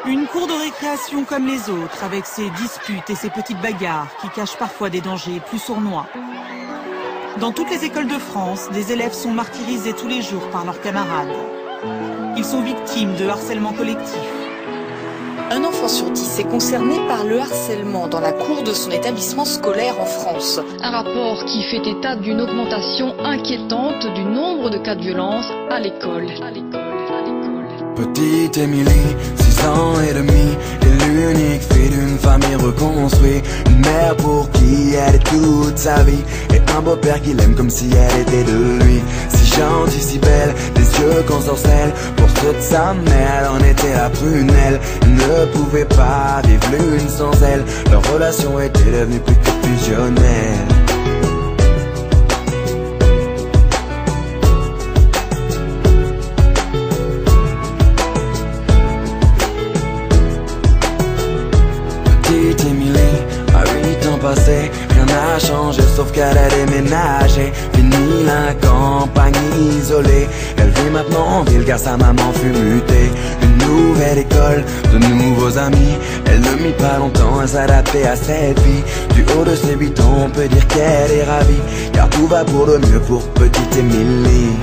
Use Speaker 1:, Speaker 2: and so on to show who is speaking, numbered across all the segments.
Speaker 1: Une cour de récréation comme les autres, avec ses disputes et ses petites bagarres qui cachent parfois des dangers plus sournois. Dans toutes les écoles de France, des élèves sont martyrisés tous les jours par leurs camarades. Ils sont victimes de harcèlement collectif.
Speaker 2: Un enfant sur 10 est concerné par le harcèlement dans la cour de son établissement scolaire en France.
Speaker 3: Un rapport qui fait état d'une augmentation inquiétante du nombre de cas de violence à l'école.
Speaker 4: Petite Émilie, 6 ans et demi, est l'unique fille d'une famille reconstruite. Une mère pour qui elle est toute sa vie, et un beau-père qui l'aime comme si elle était de lui. Si gentille, si belle, des yeux qu'on sorcelle. Pour toute sa mère, elle en était la prunelle. Elle ne pouvait pas vivre l'une sans elle. Leur relation était devenue plus que fusionnelle. Petite Émilie, à 8 ans passés, rien n'a changé sauf qu'elle a déménagé. Fini la campagne isolée, elle vit maintenant en ville car sa maman fut mutée. Une nouvelle école, de nouveaux amis, elle ne mit pas longtemps à s'adapter à cette vie. Du haut de ses 8 ans, on peut dire qu'elle est ravie, car tout va pour le mieux pour petite Émilie.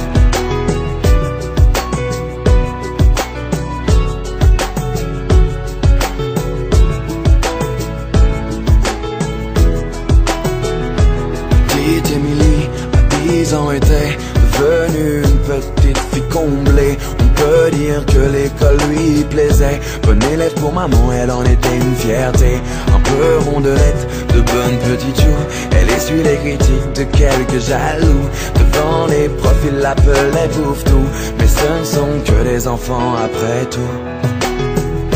Speaker 4: Petite Émilie, à 10 ans, était devenue une petite fille comblée. On peut dire que l'école lui plaisait. Bonne élève pour maman, elle en était une fierté. Un peu rondelette, de bonnes petites joues. Elle essuie les critiques de quelques jaloux. Devant les profs, ils l'appelaient Bouffe-tout. Mais ce ne sont que des enfants après tout.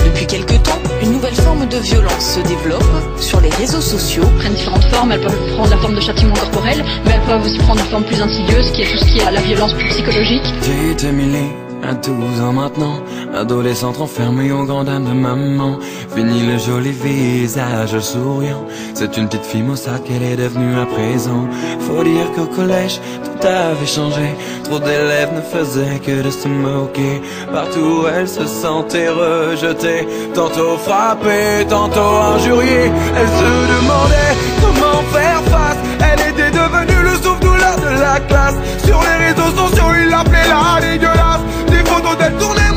Speaker 2: Depuis quelque temps, une nouvelle forme de violence se développe sur les réseaux sociaux.
Speaker 3: Elles prennent différentes formes, elles peuvent prendre la forme de châtiment corporel, mais elles peuvent aussi prendre une forme plus insidieuse, qui est tout ce qui est la violence plus psychologique.
Speaker 4: Petite Émilie, à 12 ans maintenant, adolescente enfermée aux grandes dames de maman. Fini le joli visage souriant, c'est une petite fille maussade qu'elle est devenue à présent. Faut dire qu'au collège, tout avait changé. Trop d'élèves ne faisaient que de se moquer. Partout elle se sentait rejetée, tantôt frappée, tantôt injuriée. Elle se demandait comment faire face. Elle était devenue le souffle-douleur de la classe. Sur les réseaux sociaux, ils l'appelaient la dégueulasse. Des photos d'elle tournées